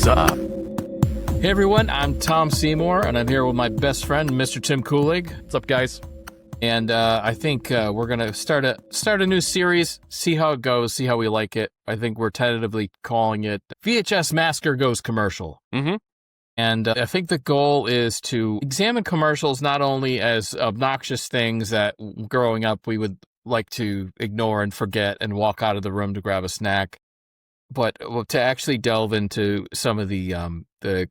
what's up? Hey everyone, I'm Tom Seymour, and I'm here with my best friend, Mr. Tim Kulig. What's up, guys? And I think we're gonna start a new series, see how it goes, see how we like it. I think we're tentatively calling it VHS Massacre Goes Commercial. Mm-hmm. And I think the goal is to examine commercials not only as obnoxious things that growing up we would like to ignore and forget and walk out of the room to grab a snack, but to actually delve into some of the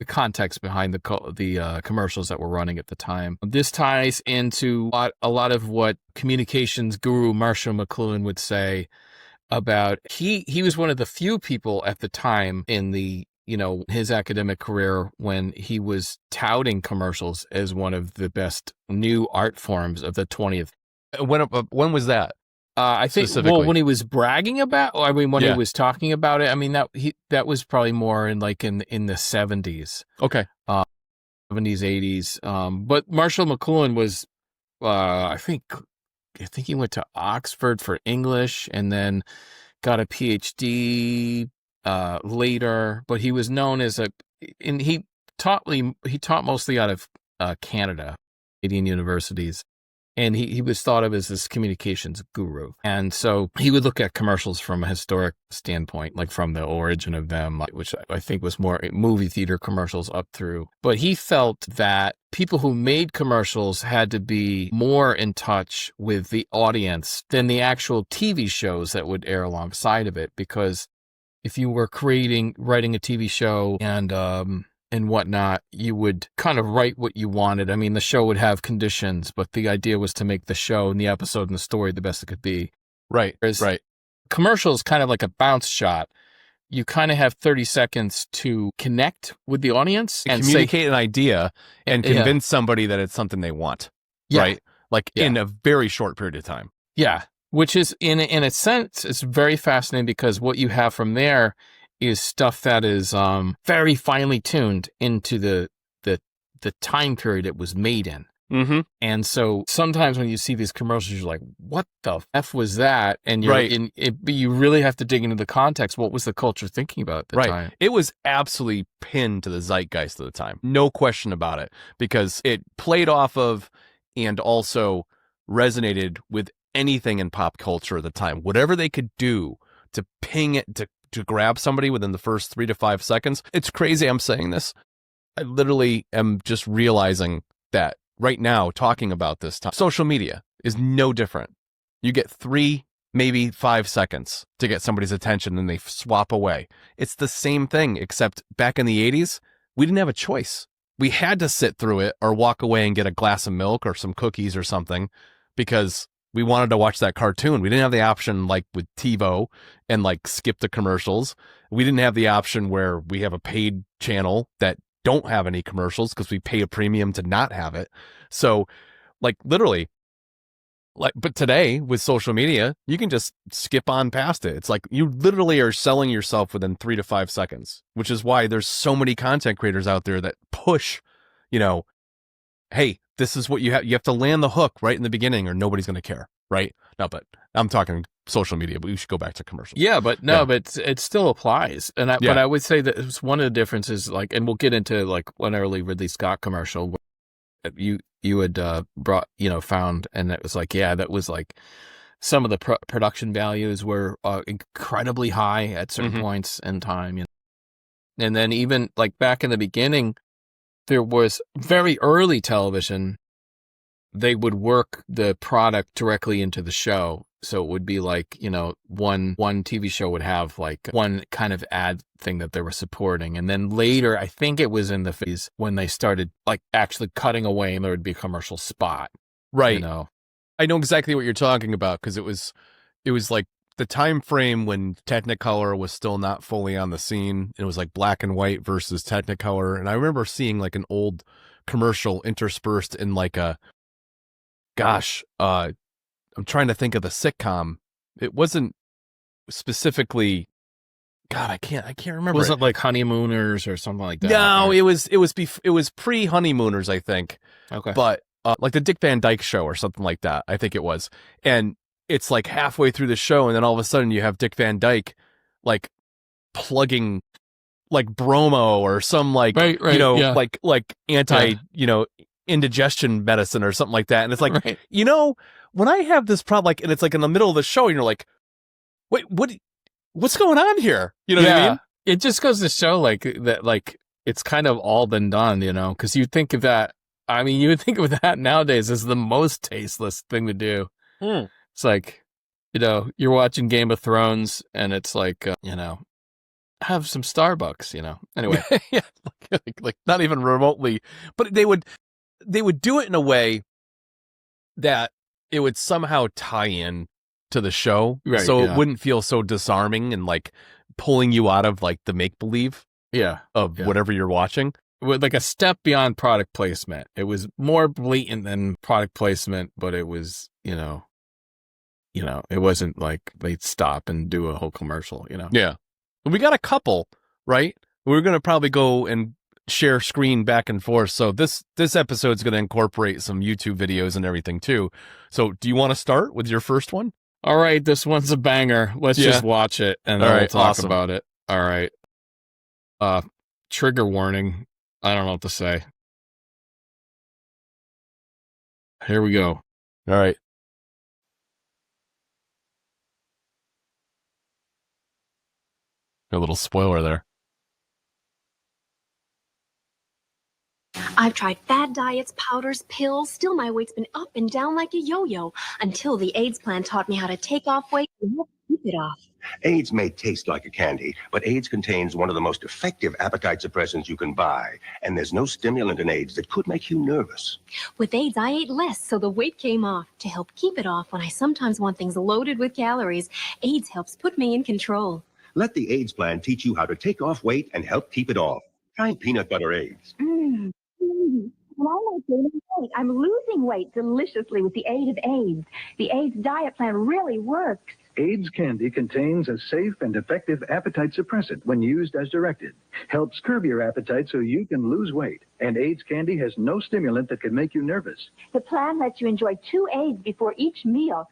context behind the commercials that were running at the time. This ties into a lot of what communications guru Marshall McLuhan would say about he was one of the few people at the time in his academic career when he was touting commercials as one of the best new art forms of the 20th. When was that? I think when he was bragging about, he was talking about it. I mean that was probably more in the 70s. Okay. 70s, 80s. But Marshall McLuhan was, I think he went to Oxford for English and then got a PhD later. But he was known as he taught mostly out of Canada, Canadian universities. And he was thought of as this communications guru. And so he would look at commercials from a historic standpoint, like from the origin of them, which I think was more movie theater commercials up through. But he felt that people who made commercials had to be more in touch with the audience than the actual TV shows that would air alongside of it. Because if you were writing a TV show and whatnot, you would kind of write what you wanted. I mean, the show would have conditions, but the idea was to make the show and the episode and the story the best it could be. Right. Right. Commercial is kind of like a bounce shot. You kind of have 30 seconds to connect with the audience and communicate an idea and convince somebody that it's something they want. Yeah. Right. In a very short period of time. Yeah. Which is in a sense, it's very fascinating because what you have from there is stuff that is very finely tuned into the time period it was made in. Mm-hmm. And so sometimes when you see these commercials, you're like, what the F was that? And you really have to dig into the context. What was the culture thinking about at the time? It was absolutely pinned to the zeitgeist of the time. No question about it. Because it played off of and also resonated with anything in pop culture at the time. Whatever they could do to ping it, to grab somebody within the first 3 to 5 seconds. It's crazy I'm saying this. I literally am just realizing that right now, talking about this time, social media is no different. You get 3, maybe 5 seconds to get somebody's attention and they swap away. It's the same thing, except back in the 80s, we didn't have a choice. We had to sit through it or walk away and get a glass of milk or some cookies or something because we wanted to watch that cartoon. We didn't have the option like with TiVo and skip the commercials. We didn't have the option where we have a paid channel that don't have any commercials because we pay a premium to not have it. So literally, but today with social media, you can just skip on past it. It's like you literally are selling yourself within 3 to 5 seconds, which is why there's so many content creators out there that push, hey, this is what you have. You have to land the hook right in the beginning or nobody's going to care. Right. No, but I'm talking social media, but we should go back to commercials. Yeah, but it still applies. But I would say that it's one of the differences, and we'll get into one early Ridley Scott commercial you had found, and it was that was some of the production values were incredibly high at certain points in time. And then even back in the beginning, there was very early television. They would work the product directly into the show. So it would be one TV show would have one kind of ad thing that they were supporting. And then later, I think it was in the phase when they started actually cutting away and there would be a commercial spot. Right. I know exactly what you're talking about because it was the time frame when Technicolor was still not fully on the scene. It was black and white versus Technicolor. And I remember seeing an old commercial interspersed in I'm trying to think of the sitcom. It wasn't specifically. God, I can't remember. Was it Honeymooners or something like that? No, it was pre Honeymooners, I think. Okay, but the Dick Van Dyke Show or something like that. I think it was, and it's halfway through the show, and then all of a sudden you have Dick Van Dyke plugging like bromo or some like Right, yeah. like anti Yeah. indigestion medicine or something like that. And it's like, Right. when I have this problem, like, and it's like in the middle of the show, and you're like, wait, what's going on here? You know what I mean? It just goes to show like that, like it's kind of all been done, because you think of that. I mean, you would think of that nowadays as the most tasteless thing to do. It's like, you're watching Game of Thrones and it's like, have some Starbucks, Anyway. Yeah, like not even remotely, but they would do it in a way that it would somehow tie in to the show, Right, so yeah. it wouldn't feel so disarming and like pulling you out of like the make believe of whatever you're watching. With like a step beyond product placement. It was more blatant than product placement, but it was, it wasn't like they'd stop and do a whole commercial, Yeah. We got a couple, right? We're going to probably go and share screen back and forth. So this episode is going to incorporate some YouTube videos and everything too. So do you want to start with your first one? All right. This one's a banger. Let's just watch it and then we'll talk about it. All right. Trigger warning. I don't know what to say. Here we go. All right. A little spoiler there. I've tried fad diets, powders, pills. Still, my weight's been up and down like a yo-yo until the AIDS plan taught me how to take off weight and help keep it off. AIDS may taste like a candy, but AIDS contains one of the most effective appetite suppressants you can buy. And there's no stimulant in AIDS that could make you nervous. With AIDS, I ate less, so the weight came off. To help keep it off when I sometimes want things loaded with calories, AIDS helps put me in control. Let the AIDS plan teach you how to take off weight and help keep it off. Try peanut butter AIDS. And I'm not gaining weight. I'm losing weight deliciously with the aid of AIDS. The AIDS diet plan really works. AIDS candy contains a safe and effective appetite suppressant when used as directed. Helps curb your appetite so you can lose weight. And AIDS candy has no stimulant that can make you nervous. The plan lets you enjoy 2 AIDS before each meal.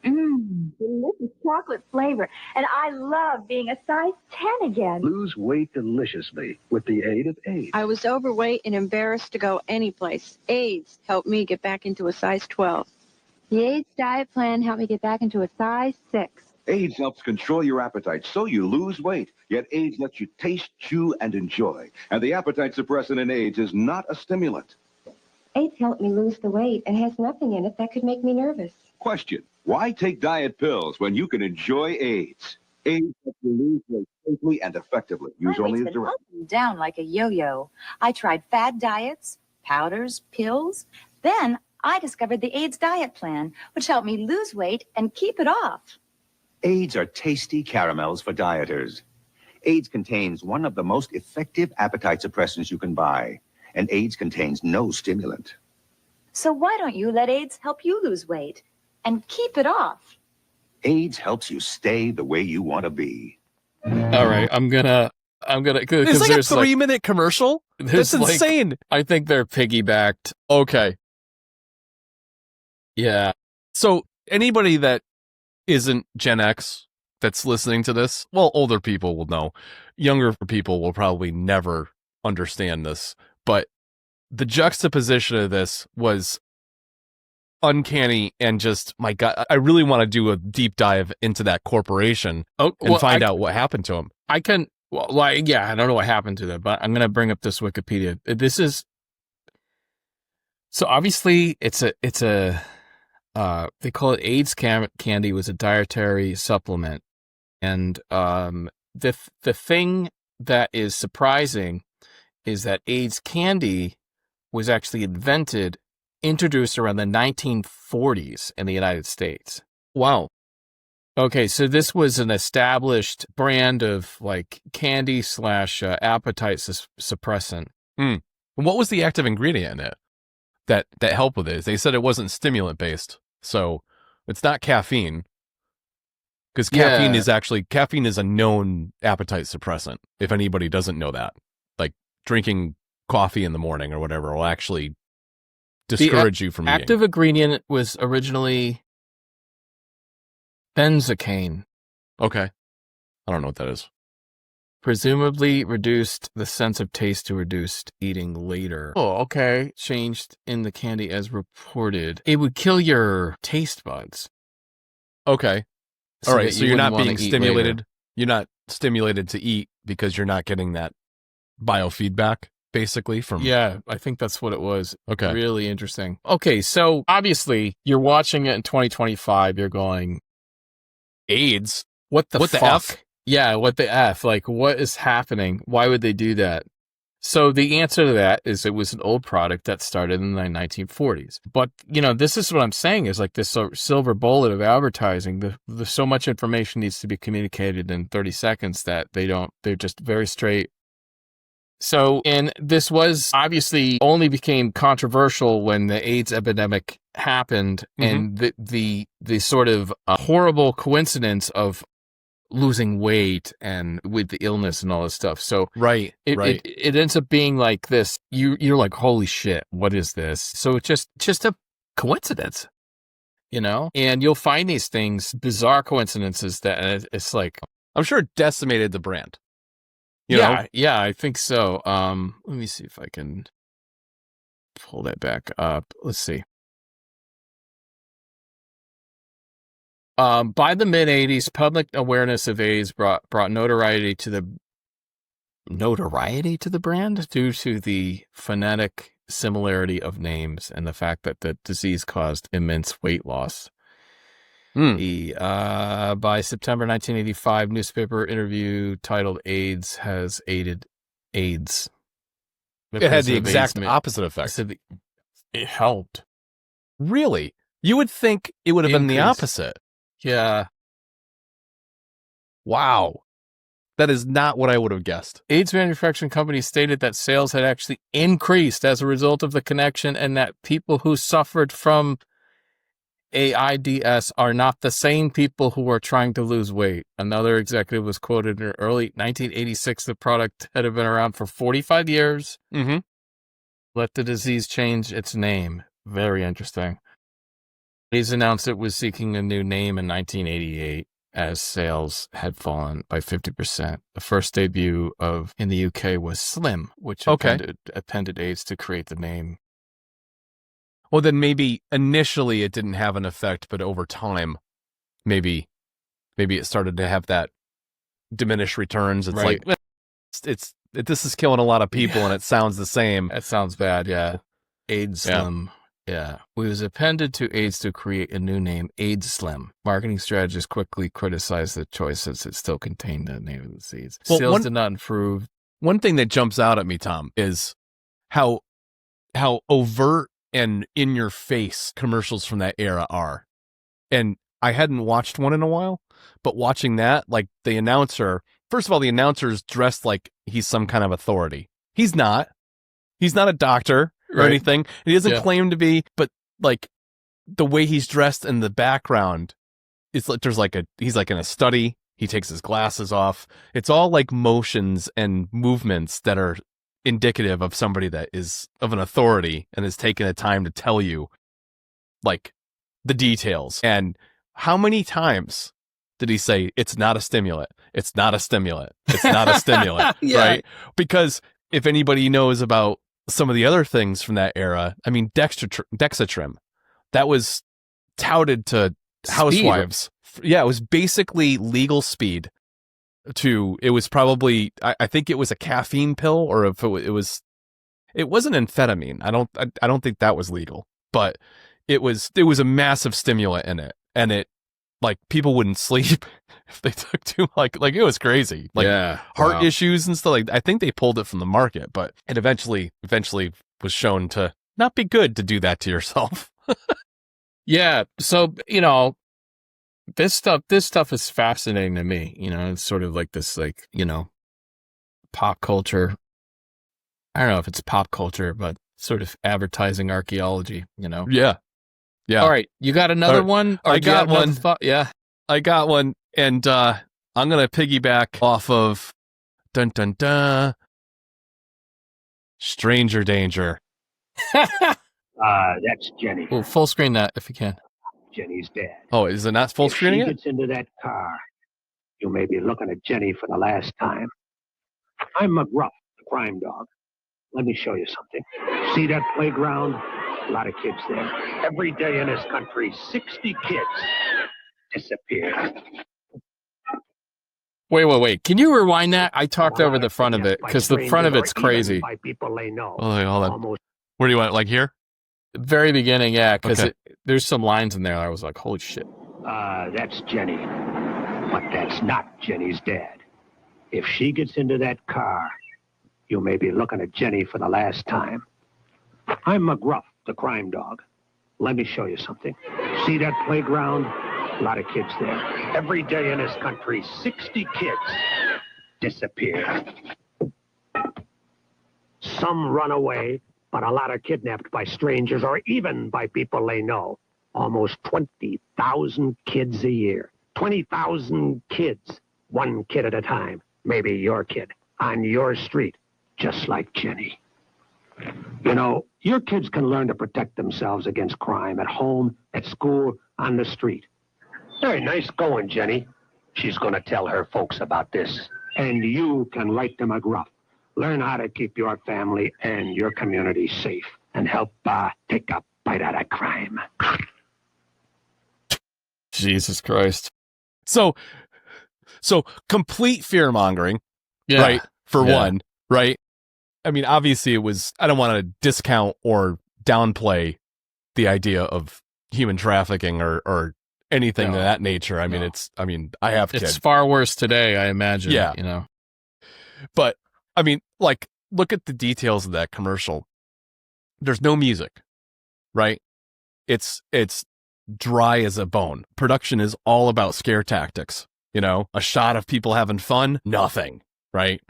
Delicious chocolate flavor. And I love being a size 10 again. Lose weight deliciously with the aid of AIDS. I was overweight and embarrassed to go anyplace. AIDS helped me get back into a size 12. The AIDS diet plan helped me get back into a size 6. AIDS helps control your appetite so you lose weight, yet AIDS lets you taste, chew, and enjoy. And the appetite suppressant in AIDS is not a stimulant. AIDS helped me lose the weight and has nothing in it that could make me nervous. Question: why take diet pills when you can enjoy AIDS? AIDS helps you lose weight safely and effectively. Use only as directed. Up and down like a yo-yo. I tried fad diets, powders, pills. Then I discovered the AIDS diet plan, which helped me lose weight and keep it off. AIDS are tasty caramels for dieters. AIDS contains one of the most effective appetite suppressants you can buy. And AIDS contains no stimulant. So why don't you let AIDS help you lose weight and keep it off? AIDS helps you stay the way you want to be. All right, I'm gonna. It's like a 3-minute commercial. That's insane. I think they're piggybacked. Okay. Yeah. So anybody that isn't Gen X that's listening to this, well, older people will know. Younger people will probably never understand this. But the juxtaposition of this was uncanny, and just, my God, I really want to do a deep dive into that corporation and find out what happened to him. I can, I don't know what happened to them, but I'm going to bring up this Wikipedia. This is, so obviously it's a they call it AIDS candy, was a dietary supplement. And the thing that is surprising is that AIDS candy was actually introduced around the 1940s in the United States. Wow. Okay, so this was an established brand of like candy / appetite suppressant. And what was the active ingredient in it that helped with it? They said it wasn't stimulant based, so it's not caffeine. Because caffeine is a known appetite suppressant. If anybody doesn't know that, like drinking coffee in the morning or whatever will actually discourage you from eating. Active ingredient was originally benzocaine. Okay. I don't know what that is. presumably reduced the sense of taste to reduced eating later. Oh, okay. Changed in the candy as reported. It would kill your taste buds. Okay. All right. that So you you're not wouldn't wanna being eat stimulated. later. You're not stimulated to eat because you're not getting that biofeedback, basically, from. Yeah, I think that's what it was. Okay. Really interesting. Okay, so obviously you're watching it in 2025. You're going, AIDS. what the What the fuck? F? Yeah, what the F? Like, what is happening? Why would they do that? So the answer to that is it was an old product that started in the 1940s. But, this is what I'm saying is like this silver bullet of advertising. The so much information needs to be communicated in 30 seconds that they're just very straight. So, and this was obviously only became controversial when the AIDS epidemic happened, and the sort of horrible coincidence of losing weight and with the illness and all this stuff. So Right. it ends up being like this. You're like, holy shit, what is this? So it's just a coincidence, and you'll find these things, bizarre coincidences that it's like, I'm sure it decimated the brand. Yeah, I think so. Let me see if I can pull that back up. Let's see. By the mid '80s, public awareness of AIDS brought notoriety to the brand due to the phonetic similarity of names and the fact that the disease caused immense weight loss. By September 1985, newspaper interview titled "AIDS has aided AIDS." It had the exact opposite effect. Said it helped. Really? You would think it would have been the opposite. Yeah. Wow. That is not what I would have guessed. AIDS manufacturing companies stated that sales had actually increased as a result of the connection, and that people who suffered from AIDS are not the same people who are trying to lose weight. Another executive was quoted in early 1986. The product had been around for 45 years. Let the disease change its name. Very interesting. AIDS announced it was seeking a new name in 1988 as sales had fallen by 50%. The first debut in the UK was Slim, which appended AIDS to create the name. Well, then maybe initially it didn't have an effect, but over time, maybe it started to have that diminished returns. It's Right. like, this is killing a lot of people, and it sounds the same. That sounds bad, yeah. AIDS Slim. Yeah. It was appended to AIDS to create a new name, AIDS Slim. Marketing strategists quickly criticized the choice since it still contained the name of the disease. Well, Sales did not improve. One thing that jumps out at me, Tom, is how overt and in-your-face commercials from that era are. And I hadn't watched one in a while, but watching that, like the announcer, first of all, the announcer's dressed like he's some kind of authority. He's not. He's not a doctor or anything. He doesn't claim to be, but like the way he's dressed in the background, it's like he's like in a study. He takes his glasses off. It's all like motions and movements that are indicative of somebody that is of an authority and is taking the time to tell you like the details. And how many times did he say, it's not a stimulant? It's not a stimulant. It's not a stimulant. Right? Because if anybody knows about some of the other things from that era, I mean, Dexatrim, that was touted to housewives. Yeah, it was basically legal speed. It was probably, I think it was a caffeine pill, or if it wasn't amphetamine. I don't think that was legal, but it was a massive stimulant in it, and it, like, people wouldn't sleep if they took too, like it was crazy, like heart issues and stuff. Like, I think they pulled it from the market, but it eventually was shown to not be good to do that to yourself. Yeah. So, this stuff is fascinating to me. It's sort of like this, like, pop culture. I don't know if it's pop culture, but sort of advertising archaeology, Yeah. All right. You got another one? I got one. Yeah. I got one. And I'm going to piggyback off of dun dun dun Stranger Danger. That's Jenny. Well, full screen that if you can. Jenny's dead. Oh, is it not full screening If she it? gets into that car, you may be looking at Jenny for the last time. I'm McGruff, the crime dog. Let me show you something. See that playground? A lot of kids there. Every day in this country, 60 kids disappear. Wait. Can you rewind that? I talked over the front of it because the front of it's crazy. By people they know. Oh, hold on. Almost. Where do you want it? Like here? Very beginning, yeah, because Okay. there's some lines in there. I was like, holy shit. That's Jenny. But that's not Jenny's dad. If she gets into that car, you may be looking at Jenny for the last time. I'm McGruff, the crime dog. Let me show you something. See that playground? A lot of kids there. Every day in this country, 60 kids disappear. Some run away, but a lot are kidnapped by strangers or even by people they know. Almost 20,000 kids a year. 20,000 kids, one kid at a time. Maybe your kid, on your street, just like Jenny. You know, your kids can learn to protect themselves against crime at home, at school, on the street. Very nice going, Jenny. She's going to tell her folks about this. And you can write to McGruff. Learn how to keep your family and your community safe and help take a bite out of crime. Jesus Christ. So complete fear mongering, Yeah. right? For Yeah. one, right? I mean, obviously it was, I don't want to discount or downplay the idea of human trafficking or anything No. of that nature. I mean, I have kids. It's far worse today, I imagine. Yeah. You know. But I mean, like, look at the details of that commercial. There's no music, right? It's dry as a bone. Production is all about scare tactics. You know, a shot of people having fun, nothing, right?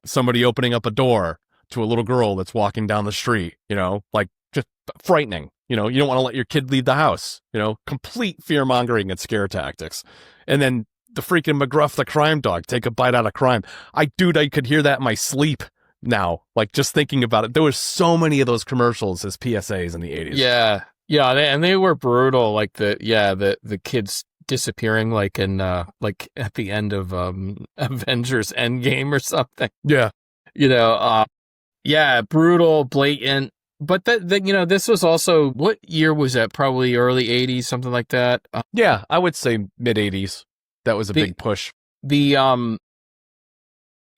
Somebody opening up a door to a little girl that's walking down the street, you know, like just frightening. You know, you don't want to let your kid leave the house, you know, complete fear mongering and scare tactics. And then the freaking McGruff, the crime dog, take a bite out of crime. I could hear that in my sleep now, like just thinking about it. There were so many of those commercials as PSAs in the 80s. Yeah. Yeah. And they were brutal. Like the kids disappearing, like in, like at the end of, Avengers Endgame or something. Yeah. You know, yeah, brutal, blatant. But you know, this was also, what year was that? Probably early 80s, something like that. Yeah, I would say mid 80s. That was a big push.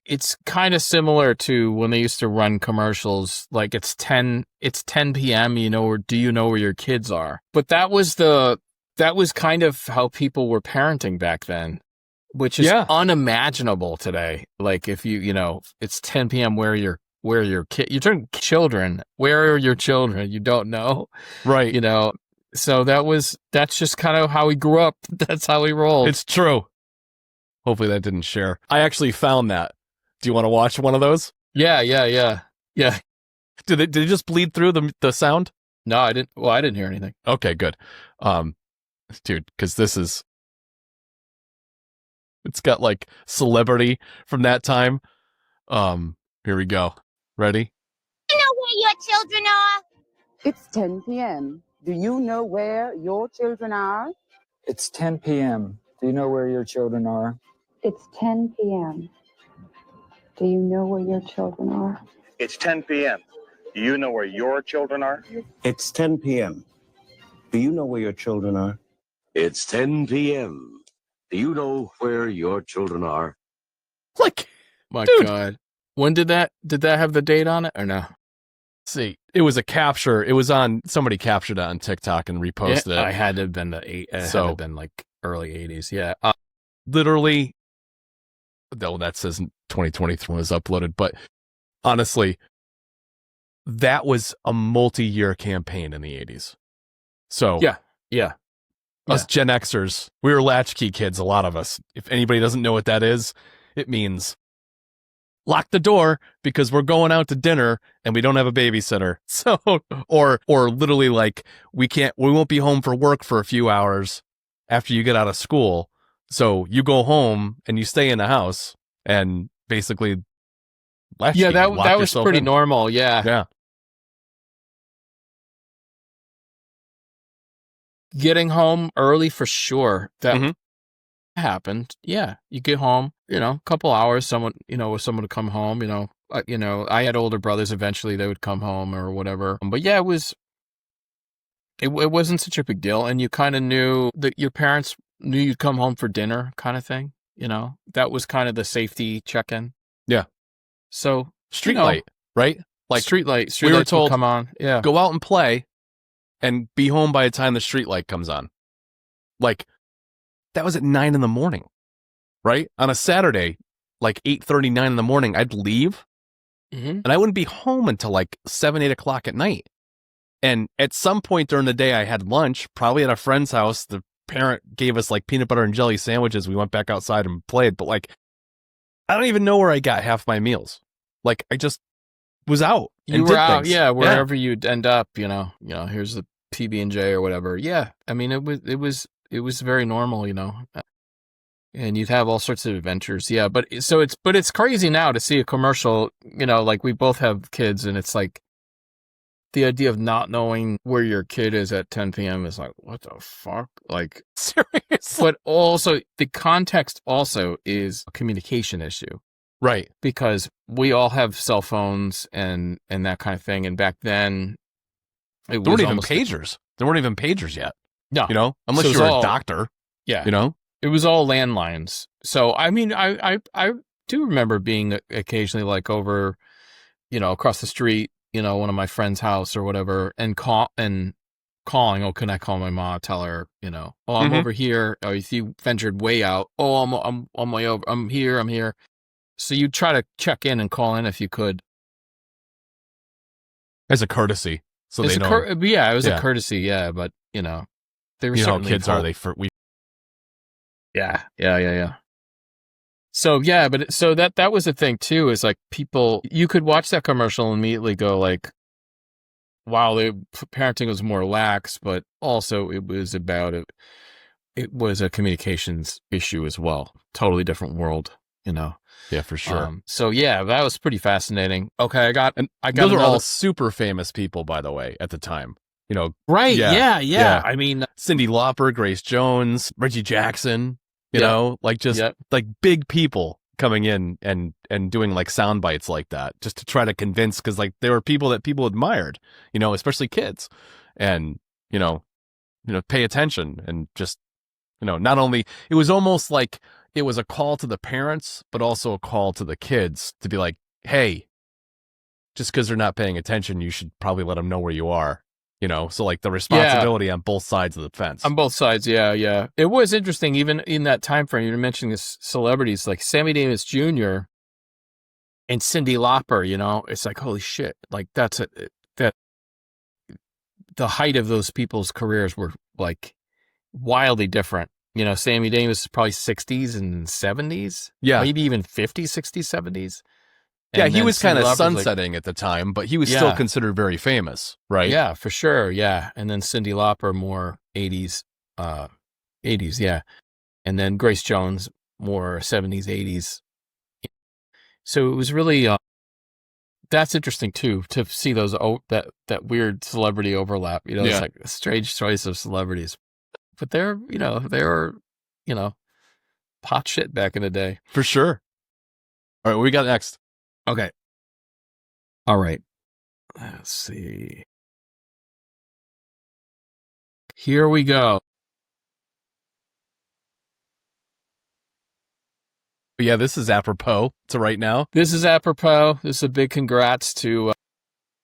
It's kind of similar to when they used to run commercials, like it's 10 p.m., you know, or do you know where your kids are? But that was kind of how people were parenting back then, which is unimaginable today. Like if you know, it's 10 p.m. where your children, where are your children? You don't know. Right. You know, so that's just kind of how we grew up. That's how we rolled. It's true. Hopefully that didn't share. I actually found that. Do you want to watch one of those? Yeah. Did it just bleed through the sound? No, I didn't. Well, I didn't hear anything. Okay, good. Dude, because it's got like celebrity from that time. Here we go. Ready? You know where your children are? It's 10 p.m. Do you know where your children are? It's 10 p.m. Do you know where your children are? It's 10 p.m. Do you know where your children are? It's 10 p.m. Do you know where your children are? It's 10 p.m. Do you know where your children are? It's 10 p.m. Do you know where your children are? Like, my dude. God. When did that have the date on it or no? See, it was a capture. It was somebody captured it on TikTok and reposted it. I had to have been like early 80s. Yeah. Literally, though that says 2023 was uploaded, but honestly, that was a multi-year campaign in the 80s. So yeah. Us Gen Xers, we were latchkey kids, a lot of us. If anybody doesn't know what that is, it means lock the door because we're going out to dinner and we don't have a babysitter. So, or literally like we won't be home for work for a few hours after you get out of school. So you go home and you stay in the house and basically latchkey. Yeah, that was pretty normal. Yeah. Yeah. Getting home early for sure. That happened. Yeah, you get home, a couple hours, someone would come home, I had older brothers, eventually they would come home or whatever. But yeah, it wasn't such a big deal, and you kind of knew that your parents knew you'd come home for dinner kind of thing, That was kind of the safety check-in. Yeah. So, street light, right? Like street lights we were told, come on. Yeah. Go out and play and be home by the time the street light comes on. Like, that was at 9 a.m, right? On a Saturday, like 8:39 in the morning, I'd leave, and I wouldn't be home until like 7, 8 o'clock at night. And at some point during the day, I had lunch, probably at a friend's house. The parent gave us like peanut butter and jelly sandwiches. We went back outside and played. But like, I don't even know where I got half my meals. Like, I just was out. You were out, yeah, wherever you'd end up. Here's the PB&J or whatever. Yeah, I mean, it was very normal, and you'd have all sorts of adventures. Yeah, but it's crazy now to see a commercial, like we both have kids, and it's like the idea of not knowing where your kid is at 10 p.m. is like, what the fuck? Like, seriously? But also the context also is a communication issue. Right. Because we all have cell phones and that kind of thing. And back then, there weren't even pagers. There weren't even pagers yet. No. Unless you were a doctor. Yeah. It was all landlines. So, I mean, I do remember being occasionally like over, across the street, one of my friend's house or whatever, and calling, oh, can I call my mom, tell her, oh, I'm over here. Oh, if you ventured way out, oh, I'm on my over, I'm here. So you try to check in and call in if you could. As a courtesy. So they know. It was a courtesy, yeah, but, they were how kids are. Yeah. So, yeah, but that was the thing, too, is like people, you could watch that commercial and immediately go like, wow, parenting was more lax, but also it was it was a communications issue as well. Totally different world, Yeah, for sure. So yeah, that was pretty fascinating. Okay, I got those are all super famous people, by the way, at the time. Right? Yeah. I mean, Cyndi Lauper, Grace Jones, Reggie Jackson. Like big people coming in and doing like sound bites like that, just to try to convince, because like they were people that people admired, especially kids, and pay attention, and just not only, it was almost like it was a call to the parents, but also a call to the kids to be like, hey, just because they're not paying attention, you should probably let them know where you are. So like the responsibility on both sides of the fence. On both sides, yeah. It was interesting, even in that time frame. You were mentioning this celebrities like Sammy Davis Jr. and Cyndi Lauper. It's like, holy shit! Like that the height of those people's careers were like wildly different. Sammy Davis is probably 60s and 70s. Yeah, maybe even 50s, 60s, 70s. Yeah, he was kind of sunsetting at the time, but he was still considered very famous, right? Yeah, for sure. Yeah. And then Cyndi Lauper, more 80s, yeah. And then Grace Jones, more 70s, 80s. So it was really, that's interesting too, to see those, that weird celebrity overlap. It's like a strange choice of celebrities. But they were, hot shit back in the day. For sure. All right, what we got next? Okay. All right. Let's see. Here we go. Yeah, this is apropos to right now. This is apropos. This is a big congrats to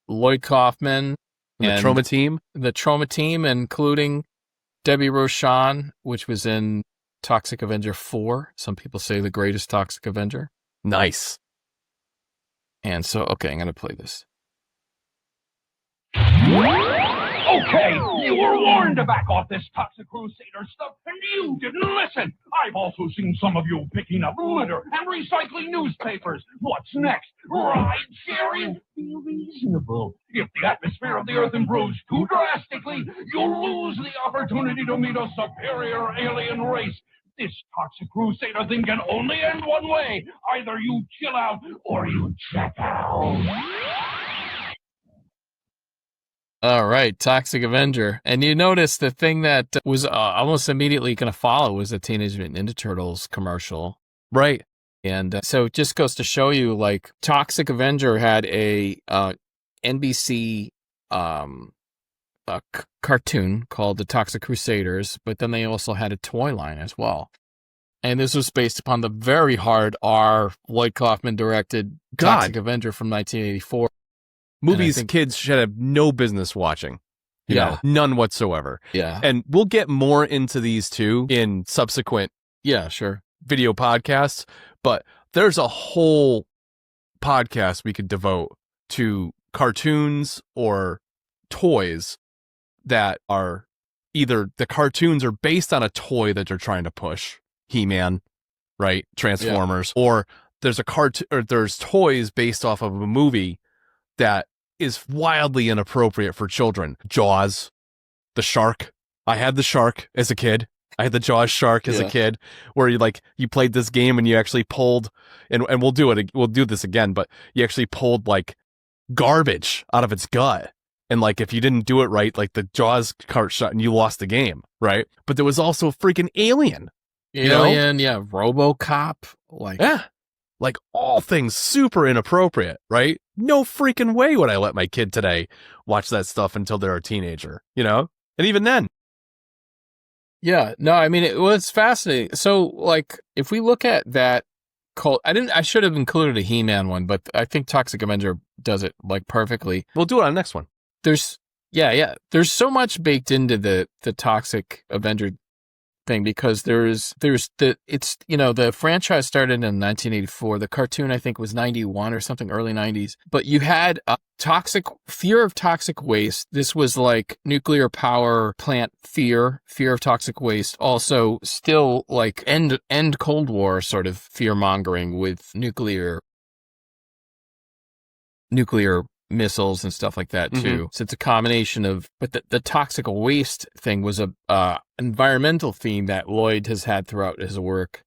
Lloyd Kaufman and the Trauma Team. The Trauma Team, including Debbie Rochon, which was in Toxic Avenger 4. Some people say the greatest Toxic Avenger. Nice. And so, okay, I'm going to play this. Okay, you were warned to back off this Toxic Crusader stuff, and you didn't listen. I've also seen some of you picking up litter and recycling newspapers. What's next? Ride sharing? Be reasonable. If the atmosphere of the Earth improves too drastically, you'll lose the opportunity to meet a superior alien race. This Toxic Crusader thing can only end one way. Either you chill out or you check out. All right, Toxic Avenger. And you notice the thing that was almost immediately going to follow was the Teenage Mutant Ninja Turtles commercial. Right. And so it just goes to show you, like, Toxic Avenger had a NBC cartoon called The Toxic Crusaders, but then they also had a toy line as well. And this was based upon the very hard R. Lloyd Kaufman directed Toxic Avenger from 1984. Movies kids should have no business watching. You know, none whatsoever. Yeah. And we'll get more into these too in subsequent video podcasts, but there's a whole podcast we could devote to cartoons or toys that are either the cartoons are based on a toy that they're trying to push, He-Man, right? Transformers, or there's a cartoon or there's toys based off of a movie that is wildly inappropriate for children. Jaws, the shark. I had the shark as a kid. I had the Jaws shark as a kid, where you played this game and you actually pulled, and we'll do this again, but you actually pulled like garbage out of its gut. And like, if you didn't do it right, like the Jaws cart shut and you lost the game, right? But there was also freaking Alien. Alien, RoboCop. Like all things super inappropriate, right? No freaking way would I let my kid today watch that stuff until they're a teenager, And even then. Yeah, no, I mean, it was fascinating. So, like, if we look at that I should have included a He-Man one, but I think Toxic Avenger does it like perfectly. We'll do it on the next one. There's so much baked into the Toxic Avenger thing, because the franchise started in 1984. The cartoon, I think, was 91 or something, early 90s. But you had fear of toxic waste. This was like nuclear power plant fear of toxic waste. Also, still like end Cold War sort of fear mongering with nuclear missiles and stuff like that too. Mm-hmm. So it's a combination of, but the toxic waste thing was a environmental theme that Lloyd has had throughout his work.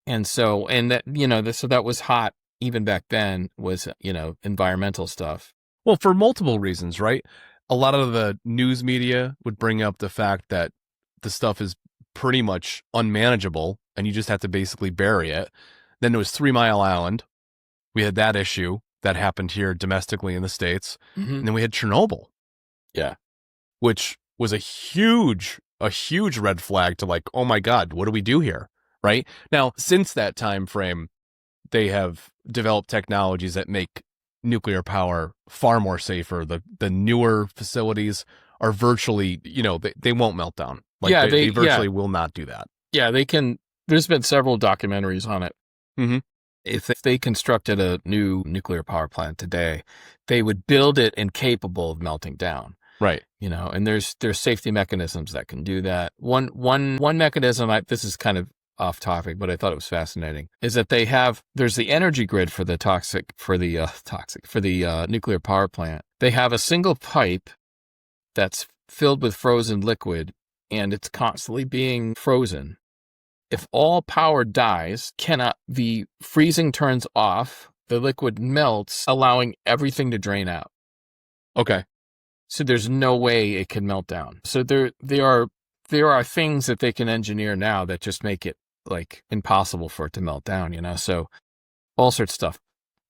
And so, that was hot even back then, was, environmental stuff. Well, for multiple reasons, right? A lot of the news media would bring up the fact that the stuff is pretty much unmanageable and you just have to basically bury it. Then there was 3 Mile Island. We had that issue that happened here domestically in the States. Mm-hmm. And then we had Chernobyl. Yeah. Which was a huge red flag to like, oh my God, what do we do here? Right? Now, since that time frame, they have developed technologies that make nuclear power far more safer. The newer facilities are virtually, they won't melt down. Like they virtually will not do that. Yeah, they can. There's been several documentaries on it. Mm-hmm. If they constructed a new nuclear power plant today, they would build it incapable of melting down. Right. And there's safety mechanisms that can do that. One mechanism, this is kind of off topic, but I thought it was fascinating, is that there's the energy grid for the nuclear power plant. They have a single pipe that's filled with frozen liquid, and it's constantly being frozen. If all power dies, the freezing turns off, the liquid melts, allowing everything to drain out. Okay. So there's no way it can melt down. So there are things that they can engineer now that just make it like impossible for it to melt down, So all sorts of stuff.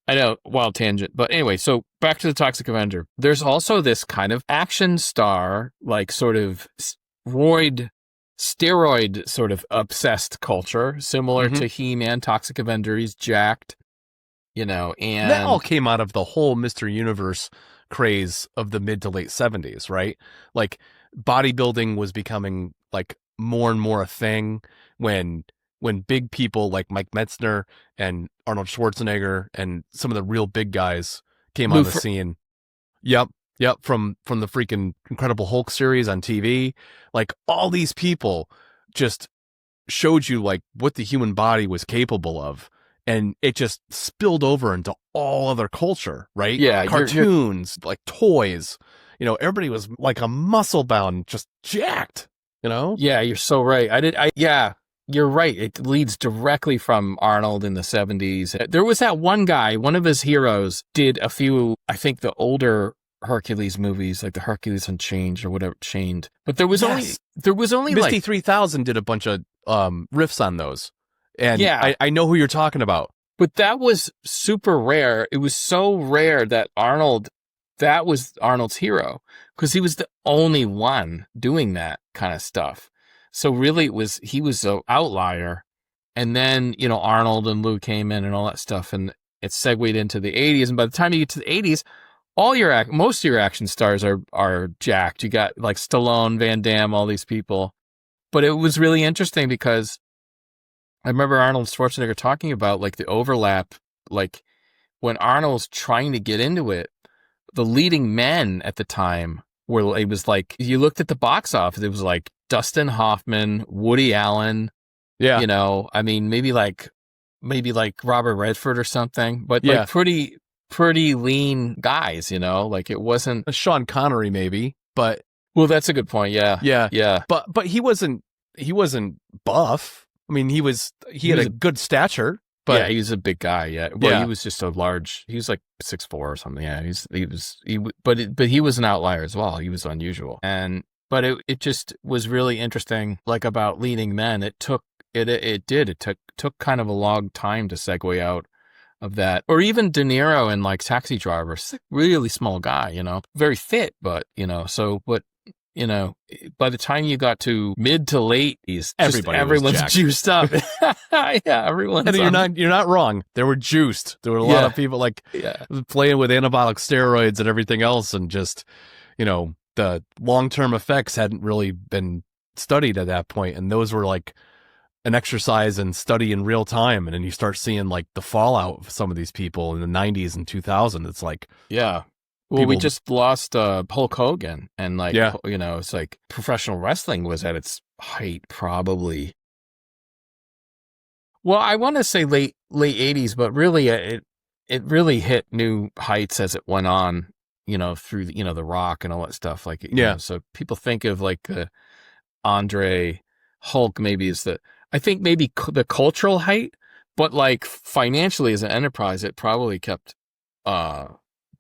I know, wild tangent, but anyway, so back to the Toxic Avenger. There's also this kind of action star, like sort of steroid sort of obsessed culture, similar to He-Man. Toxic Avenger, he's jacked, and that all came out of the whole Mr. Universe craze of the mid to late 70s, right? Like bodybuilding was becoming like more and more a thing when big people like Mike Metzner and Arnold Schwarzenegger and some of the real big guys came on the scene. Yep, from the freaking Incredible Hulk series on TV. Like all these people just showed you like what the human body was capable of, and it just spilled over into all other culture, right? Yeah, cartoons, like toys. Everybody was like a muscle bound, just jacked. Yeah, you're so right. You're right. It leads directly from Arnold in the 70s. There was that one guy, one of his heroes did a few, I think the older Hercules movies, like the Hercules Unchained or whatever, Chained. But there was only Misty like 3000 did a bunch of riffs on those. And Yeah. I know who you're talking about. But that was super rare. It was so rare that that was Arnold's hero, because he was the only one doing that kind of stuff. So really he was an outlier. And then, Arnold and Lou came in and all that stuff, and it segued into the 80s. And by the time you get to the 80s, most of your action stars are jacked. You got like Stallone, Van Damme, all these people. But it was really interesting because I remember Arnold Schwarzenegger talking about like the overlap, like when Arnold's trying to get into it, the leading men at the time were, it was like, you looked at the box office, it was like Dustin Hoffman, Woody Allen, I mean, maybe like Robert Redford or something, but like pretty lean guys, like it wasn't Sean Connery maybe, but well, that's a good point. Yeah. But he wasn't buff. I mean, he had a good stature, but yeah, he was a big guy. Yeah. Well, he was just a large, he was like 6'4" or something. Yeah. But he was an outlier as well. He was unusual. But it just was really interesting, like about leading men. It took kind of a long time to segue out of that. Or even De Niro in like Taxi Driver, really small guy, very fit, but, by the time you got to mid to late, everyone's juiced up. Yeah, everyone's. And you're not wrong. They were juiced. There were a lot of people playing with anabolic steroids and everything else, and just the long-term effects hadn't really been studied at that point, and those were like an exercise and study in real time. And then you start seeing like the fallout of some of these people in the 90s and 2000. It's like, well, we just lost Hulk Hogan, and like, it's like professional wrestling was at its height probably. Well, I want to say late 80s, but really it really hit new heights as it went on, through The Rock and all that stuff. Like, so people think of like Andre Hulk maybe I think maybe the cultural height, but like financially as an enterprise, it probably kept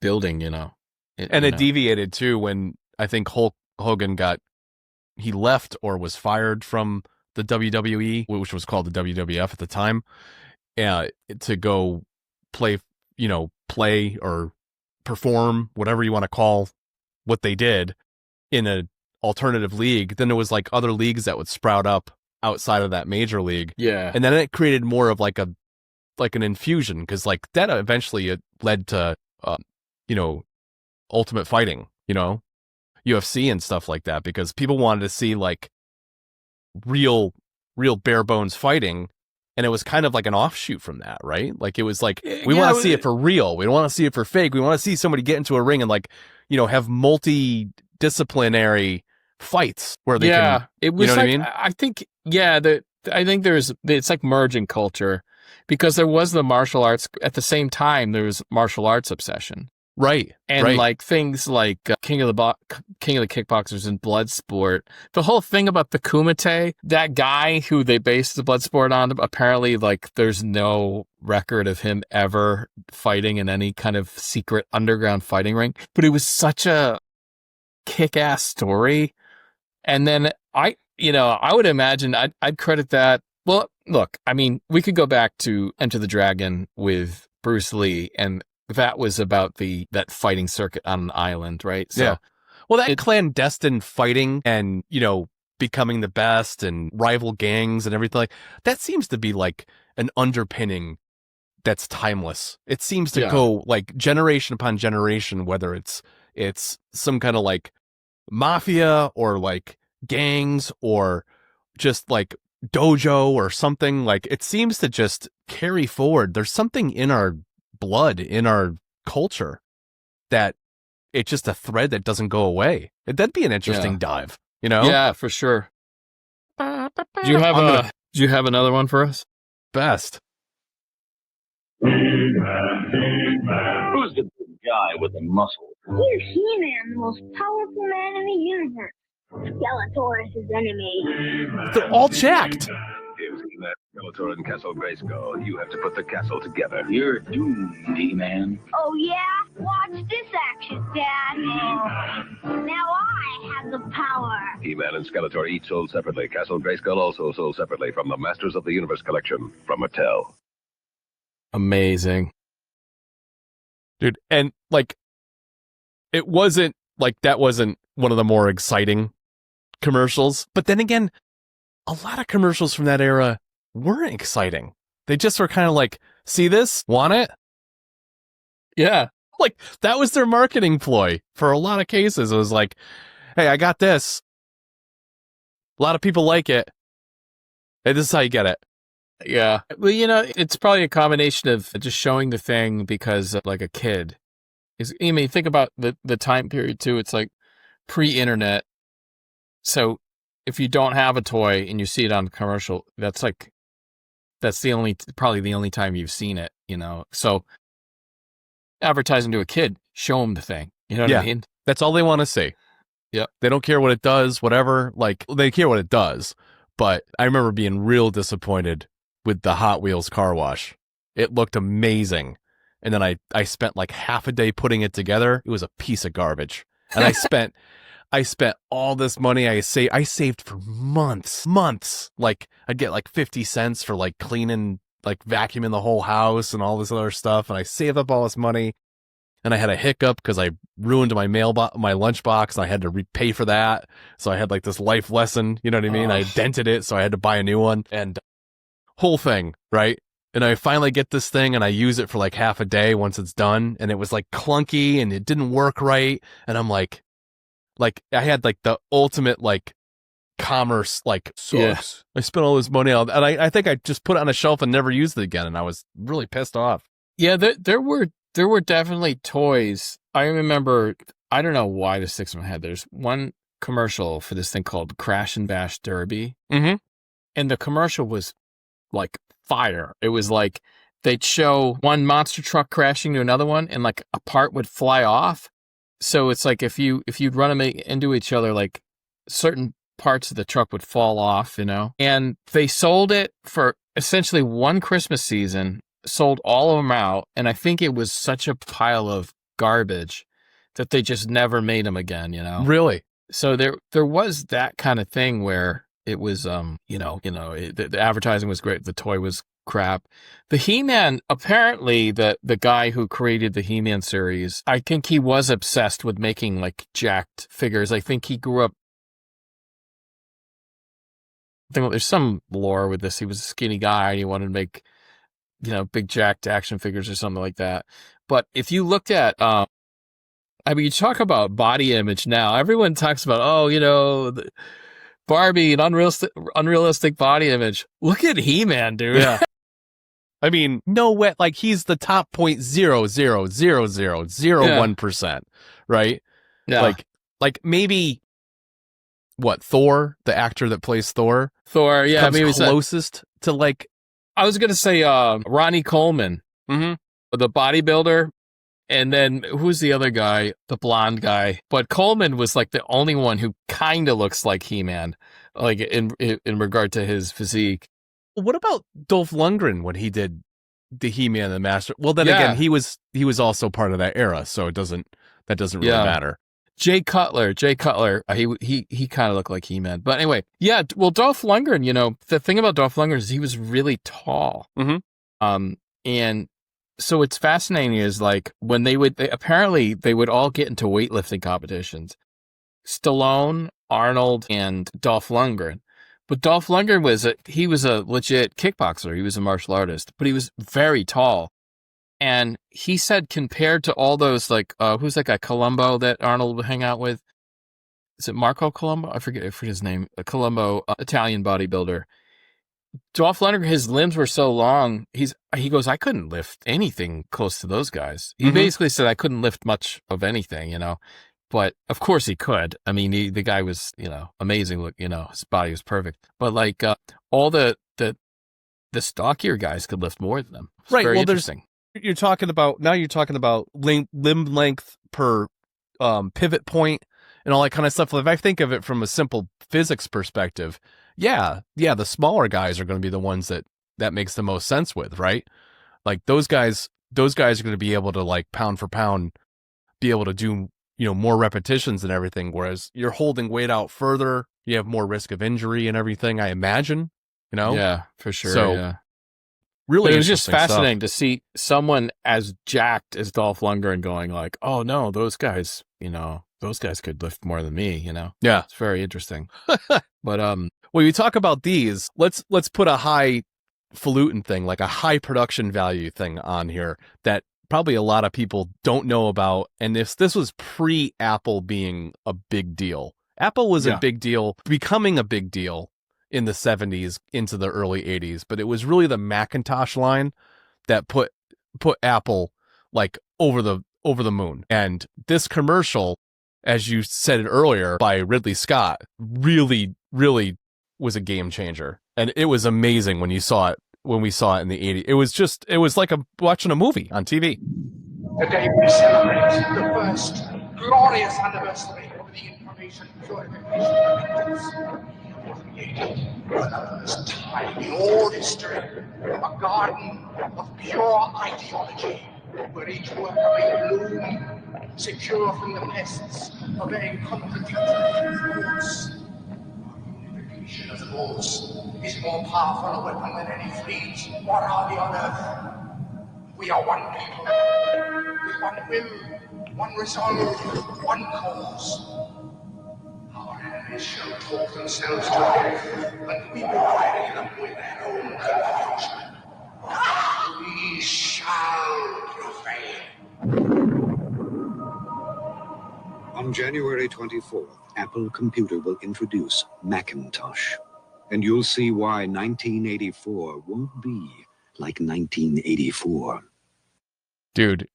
building, it deviated too when I think Hulk Hogan he left or was fired from the WWE, which was called the WWF at the time, to go play or perform, whatever you want to call what they did, in an alternative league. Then there was like other leagues that would sprout up outside of that major league. Yeah. And then it created more of like an infusion, because like that eventually it led to Ultimate Fighting, UFC and stuff like that, because people wanted to see like real bare bones fighting. And it was kind of like an offshoot from that, right? Like it was like, we want to see it for real. We don't want to see it for fake. We want to see somebody get into a ring and like, have multidisciplinary fights where they can, it was you know like, what I mean? I think, it's like merging culture, because there was the martial arts at the same time. There was martial arts obsession. Right. And like things like King of the Kickboxers and Bloodsport. The whole thing about the Kumite, that guy who they based the Bloodsport on, apparently like there's no record of him ever fighting in any kind of secret underground fighting ring. But it was such a kick-ass story. And then I would imagine I'd credit that. Well, look, I mean, we could go back to Enter the Dragon with Bruce Lee, and that was about that fighting circuit on an island, right? So, well, that clandestine fighting and, becoming the best and rival gangs and everything, like that seems to be like an underpinning that's timeless. It seems to go like generation upon generation, whether it's some kind of like mafia or like gangs or just like dojo or something. Like it seems to just carry forward. There's something in our blood, in our culture, that it's just a thread that doesn't go away. That'd be an interesting dive, Yeah, for sure. Do you have another one for us? Best. Who's the big guy with the muscle? He's He-Man, the most powerful man in the universe. Skeletor is his enemy. They're all jacked. Skeletor and Castle Grayskull. You have to put the castle together. You're doomed, He-Man. Oh, yeah? Watch this action, Dad. Now I have the power. He-Man and Skeletor each sold separately. Castle Grayskull also sold separately from the Masters of the Universe collection from Mattel. Amazing. Dude, and like, it wasn't like that wasn't one of the more exciting commercials. But then again, a lot of commercials from that era weren't exciting. They just were kind of like, see this? Want it? Yeah. Like, that was their marketing ploy for a lot of cases. It was like, hey, I got this. A lot of people like it. Hey, this is how you get it. Yeah. Well, you know, it's probably a combination of just showing the thing because like a kid. I mean, think about the time period too. It's like pre-internet. So if you don't have a toy and you see it on a commercial, that's probably the only time you've seen it, you know? So advertising to a kid, show them the thing. You know what I mean? That's all they want to see. Yeah. They don't care what it does, whatever. Like, they care what it does. But I remember being real disappointed with the Hot Wheels car wash. It looked amazing. And then I spent like half a day putting it together. It was a piece of garbage. And I spent all this money. I saved for months. Like, I'd get like 50 cents for like cleaning, like vacuuming the whole house and all this other stuff. And I saved up all this money. And I had a hiccup because I ruined my lunchbox, and I had to repay for that. So I had like this life lesson, you know what I mean? I dented it, so I had to buy a new one. And whole thing, right? And I finally get this thing, and I use it for like half a day once it's done. And it was like clunky, and it didn't work right. And I'm like I had like the ultimate like commerce, like, sucks. Yeah. I spent all this money on, and I think I just put it on a shelf and never used it again. And I was really pissed off. Yeah, there were definitely toys. I remember, I don't know why this sticks in my head. There's one commercial for this thing called Crash and Bash Derby. Mm-hmm. And the commercial was like fire. It was like they'd show one monster truck crashing to another one, and like a part would fly off. So it's like if you'd run them into each other, like certain parts of the truck would fall off, you know? And they sold it for essentially one Christmas season, sold all of them out, and I think it was such a pile of garbage that they just never made them again, you know? Really? So there was that kind of thing where it was, the advertising was great, the toy was crap. The He-Man, apparently the guy who created the He-Man series, I think he was obsessed with making like jacked figures. I think he grew up, there's some lore with this. He was a skinny guy and he wanted to make, you know, big jacked action figures or something like that. But if you looked at, I mean, you talk about body image now, everyone talks about, oh, you know, Barbie and unrealistic body image. Look at He-Man, dude. Yeah. I mean, no way. Like, he's the top 0.00001%, right? Yeah. Like maybe what, Thor, the actor that plays Thor? Thor, yeah. Comes maybe closest to like. I was gonna say Ronnie Coleman, mm-hmm. the bodybuilder, and then who's the other guy, the blonde guy? But Coleman was like the only one who kind of looks like He-Man, like in regard to his physique. What about Dolph Lundgren when he did the He-Man and the Master? Well, then again, he was also part of that era, so that doesn't really matter. Jay Cutler, he kind of looked like He-Man. But anyway, yeah, well, Dolph Lundgren, you know, the thing about Dolph Lundgren is he was really tall. Mm-hmm. And so it's fascinating is like when they would all get into weightlifting competitions. Stallone, Arnold, and Dolph Lundgren. But Dolph Lundgren was a legit kickboxer. He was a martial artist, but he was very tall. And he said compared to all those, like, who's that guy, Columbo, that Arnold would hang out with? Is it Marco Columbo? I forget his name. Columbo, Italian bodybuilder. Dolph Lundgren, his limbs were so long, he goes, I couldn't lift anything close to those guys. He basically said I couldn't lift much of anything, you know. But of course he could. I mean, the guy was, you know, amazing. Look, you know, his body was perfect. But like all the stockier guys could lift more than them. It's right. Very well, interesting. You're talking about limb length per pivot point and all that kind of stuff. If I think of it from a simple physics perspective, yeah, the smaller guys are going to be the ones that that makes the most sense with, right? Like those guys are going to be able to like pound for pound be able to do, more repetitions and everything, whereas you're holding weight out further, you have more risk of injury and everything, I imagine, Yeah, for sure. So, yeah. Really, But it was just interesting stuff. fascinating to see someone as jacked as Dolph Lundgren going like, "Oh no, those guys could lift more than me." Yeah, it's very interesting. But when you talk about these, let's put a highfalutin thing, like a high production value thing on here that probably a lot of people don't know about. And if this was pre-Apple being a big deal, Apple was a big deal, becoming a big deal in the 70s into the early 80s, but it was really the Macintosh line that put Apple like over the moon. And this commercial, as you said it earlier, by Ridley Scott, really, really was a game changer. And it was amazing when we saw it in the 80s. It was like watching a movie on TV. Today we celebrate the first glorious anniversary of the information purification methods. Created for the first time in all history, a garden of pure ideology, where each worker may bloom, secure from the pests of very contradictory thoughts. Unification of thoughts is more powerful a weapon than any fleet or army on earth. We are one people, with one will, one resolve, one cause. Our enemies shall talk themselves to death, and we will bury them with their own confusion. We shall prevail. On January 24th, Apple Computer will introduce Macintosh. And you'll see why 1984 won't be like 1984. Dude,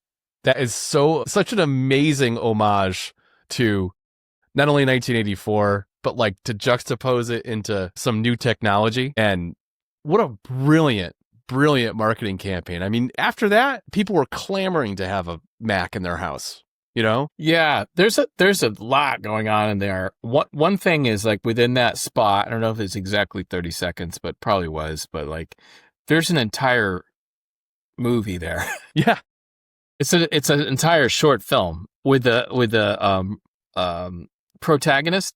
that is such an amazing homage to not only 1984, but like to juxtapose it into some new technology. And what a brilliant marketing campaign. I mean, after that, people were clamoring to have a Mac in their house, Yeah, there's a lot going on in there. One thing is like within that spot, I don't know if it's exactly 30 seconds, but probably was, but like there's an entire movie there. Yeah. It's an entire short film with the protagonist.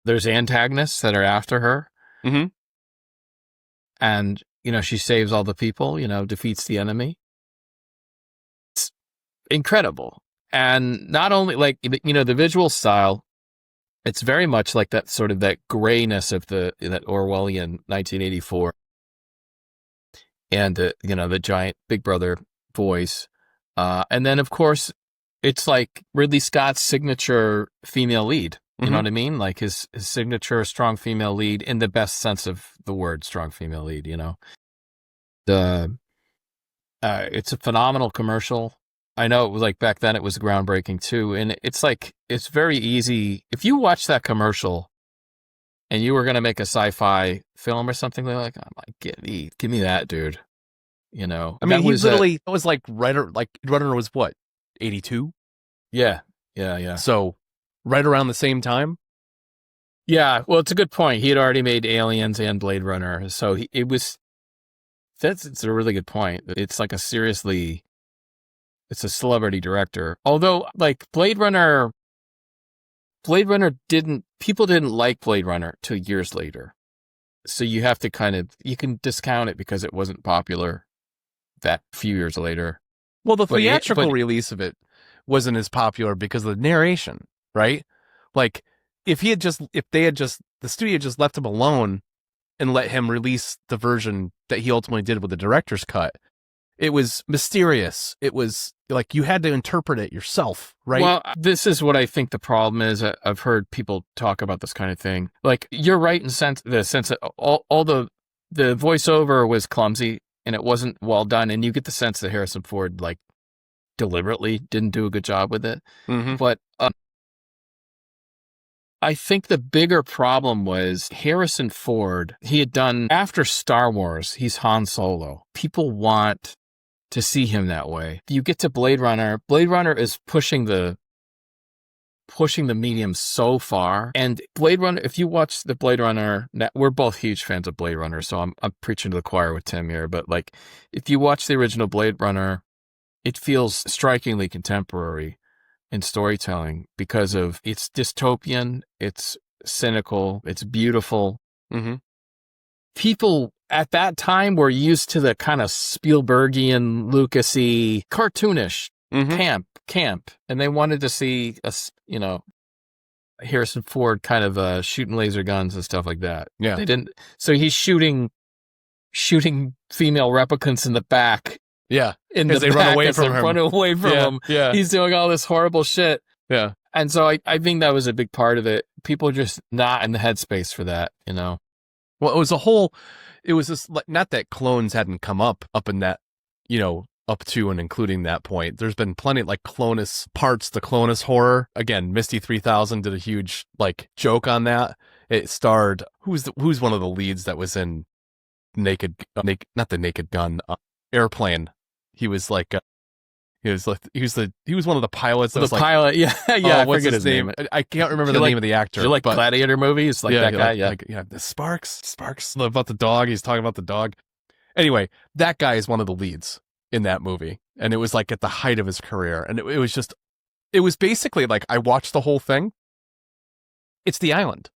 There's antagonists that are after her. Mm-hmm. And, she saves all the people, defeats the enemy. It's incredible. And not only like, the visual style, it's very much like that sort of that grayness of that Orwellian 1984. And the giant Big Brother voice. And then of course it's like Ridley Scott's signature female lead. You know what I mean? Like his signature strong female lead in the best sense of the word, strong female lead, it's a phenomenal commercial. I know it was like back then it was groundbreaking too. And it's like, it's very easy. If you watch that commercial and you were going to make a sci-fi film or something like, I'm like, give me that, dude. I mean, it was like Runner was what, 82? Yeah. So right around the same time. Yeah. Well, it's a good point. He had already made Aliens and Blade Runner. So it's a really good point. It's like it's a celebrity director. Although like Blade Runner people didn't like Blade Runner till years later. So you have to you can discount it because it wasn't popular that few years later. Well, the theatrical release of it wasn't as popular because of the narration, right? Like if the studio just left him alone and let him release the version that he ultimately did with the director's cut, it was mysterious. It was like you had to interpret it yourself, right? Well, this is what I think the problem is. I've heard people talk about this kind of thing. Like you're right in the sense that all the voiceover was clumsy and it wasn't well done, and you get the sense that Harrison Ford like deliberately didn't do a good job with it. Mm-hmm. But I think the bigger problem was Harrison Ford. He had done after Star Wars. He's Han Solo. People want to see him that way. You get to Blade Runner. Blade Runner is pushing the pushing the medium so far. And Blade Runner, if you watch the Blade Runner, we're both huge fans of Blade Runner, so I'm preaching to the choir with Tim here. But like, if you watch the original Blade Runner, it feels strikingly contemporary in storytelling because of it's dystopian, it's cynical, it's beautiful. Mm-hmm. People at that time were used to the kind of Spielbergian, Lucasy, cartoonish camp, and they wanted to see us, Harrison Ford kind of shooting laser guns and stuff like that. Yeah, they didn't. So he's shooting female replicants in the back. Yeah, as they run away from him. Yeah, he's doing all this horrible shit. Yeah, and so I think that was a big part of it. People are just not in the headspace for that, Well, it was just not that clones hadn't come up in that, up to and including that point. There's been plenty like Clonus parts, the Clonus horror. Again, Misty 3000 did a huge like joke on that. It starred who's one of the leads that was in Naked not the Naked Gun, Airplane. He was like he was one of the pilots. The pilot, yeah. I forget his name. I can't remember the name of the actor. You like Gladiator movies, like that guy? The Sparks about the dog. He's talking about the dog. Anyway, that guy is one of the leads in that movie, and it was like at the height of his career, and it was basically like I watched the whole thing. It's The Island,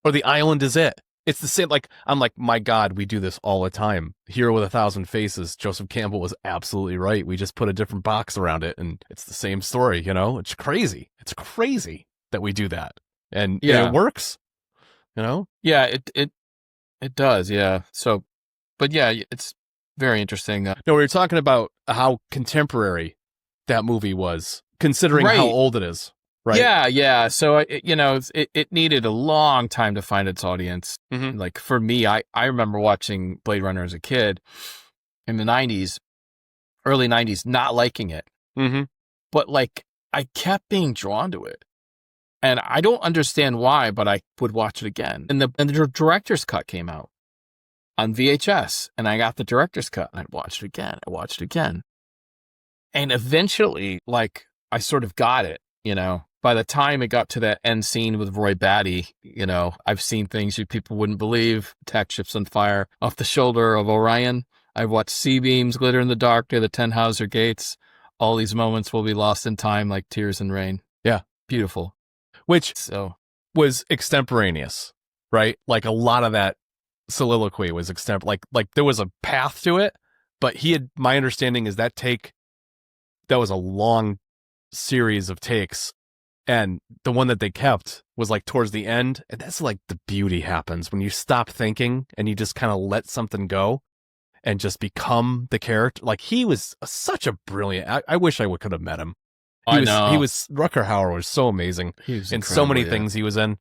or The Island is it. It's the same. Like I'm like, my God, we do this all the time. Hero with a Thousand Faces. Joseph Campbell was absolutely right. We just put a different box around it, and it's the same story. It's crazy. It's crazy that we do that, and it works. Yeah, it does. Yeah. So, but yeah, it's very interesting. No, we were talking about how contemporary that movie was, considering how old it is. Right. Yeah. So, it needed a long time to find its audience. Mm-hmm. Like for me, I remember watching Blade Runner as a kid in the 90s, early 90s, not liking it. Mm-hmm. But like, I kept being drawn to it. And I don't understand why, but I would watch it again. And the director's cut came out on VHS, and I got the director's cut, and I watched it again. And eventually, like, I sort of got it, By the time it got to that end scene with Roy Batty, I've seen things you people wouldn't believe. Attack ships on fire off the shoulder of Orion. I've watched C-beams glitter in the dark near the Tannhauser gates. All these moments will be lost in time like tears in rain. Yeah. Beautiful. Which was extemporaneous, right? Like a lot of that soliloquy was like there was a path to it, but my understanding is that was a long series of takes. And the one that they kept was like towards the end. And that's like the beauty happens when you stop thinking and you just kind of let something go and just become the character. Like he was such a brilliant, I wish I could have met him. Rutger Hauer was so amazing in so many things he was in.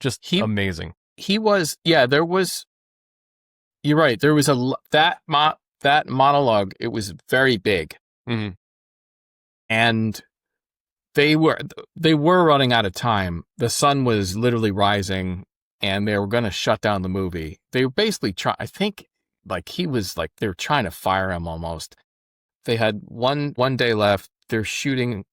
Just amazing. He was, you're right. There was that monologue. It was very big. Mm-hmm. And they were running out of time. The sun was literally rising, and they were going to shut down the movie. They were basically I think like he was like, they were trying to fire him almost. They had one day left. They're shooting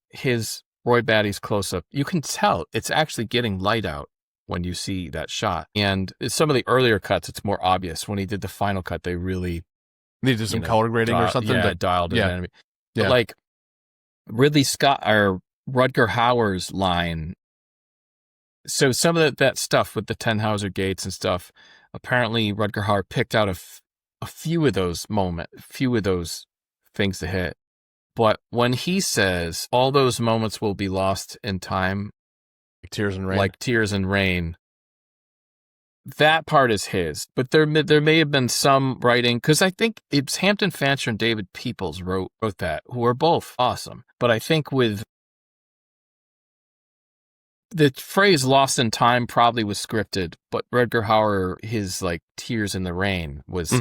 Roy Batty's close up. You can tell it's actually getting light out when you see that shot. And some of the earlier cuts, it's more obvious. When he did the final cut, they did some color grading or something that dialed it in. Yeah. But like Ridley Scott or Rutger Hauer's line. So some of that stuff with the Tannhauser gates and stuff, apparently Rutger Hauer picked out a few of those things to hit. But when he says all those moments will be lost in time, like tears and rain, that part is his. But there may have been some writing, because I think it's Hampton Fancher and David Peoples wrote that, who are both awesome. But I think with the phrase "lost in time" probably was scripted, but Rutger Hauer, his like "tears in the rain" was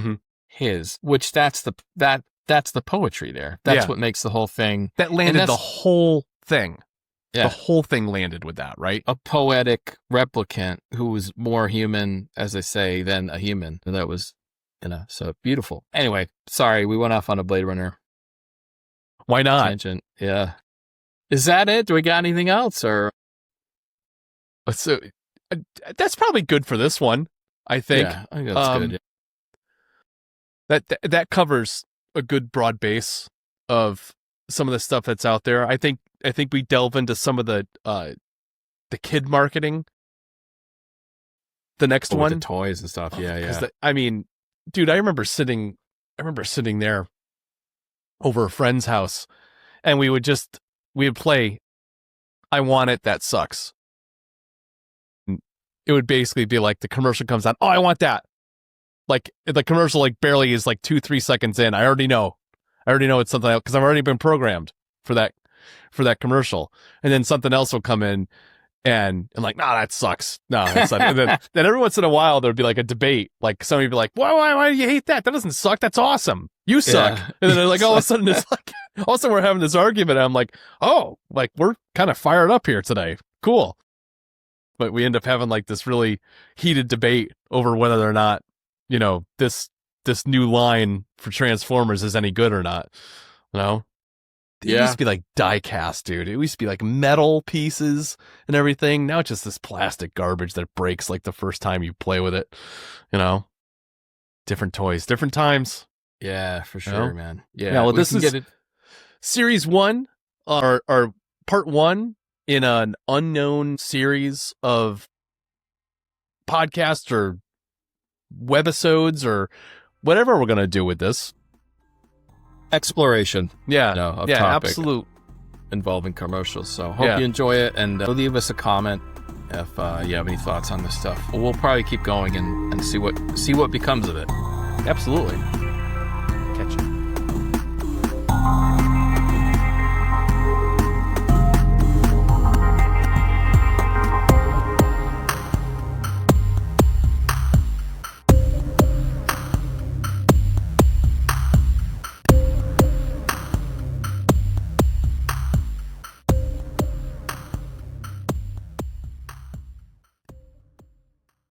his, which that's the poetry there. That's what makes the whole thing. That landed the whole thing. Yeah. The whole thing landed with that, right? A poetic replicant who was more human, as they say, than a human. And that was, so beautiful. Anyway, sorry, we went off on a Blade Runner. Why not? Tangent. Yeah. Is that it? Do we got anything else? Or So that's probably good for this one, I think. Yeah, I think that's good. Yeah. That covers a good broad base of some of the stuff that's out there. I think we delve into some of the kid marketing. The next one, with the toys and stuff. Yeah. I mean, dude, I remember sitting there over a friend's house, and we would play I Want It, That Sucks. It would basically be like the commercial comes on. Oh, I want that. Like the commercial, like barely is like 2-3 seconds in. I already know it's something else because I've already been programmed for that commercial. And then something else will come in, and I'm like, nah, that sucks. No, that's not. And then every once in a while there'd be like a debate. Like somebody would be like, why do you hate that? That doesn't suck. That's awesome. You suck. Yeah. And then like all of a sudden it's like all of a sudden we're having this argument. And I'm like, oh, like we're kind of fired up here today. Cool. But we end up having like this really heated debate over whether or not, you know, this new line for Transformers is any good or not. You know? It used to be like die cast, dude. It used to be like metal pieces and everything. Now it's just this plastic garbage that breaks like the first time you play with it. You know? Different toys, different times. Yeah, for sure, man. Yeah. Well, this is series 1 or part 1 in an unknown series of podcasts or webisodes or whatever we're going to do with this. Exploration. Yeah. Topic absolute. Involving commercials. So hope you enjoy it, and leave us a comment if you have any thoughts on this stuff. We'll probably keep going and see what becomes of it. Absolutely. Catch you.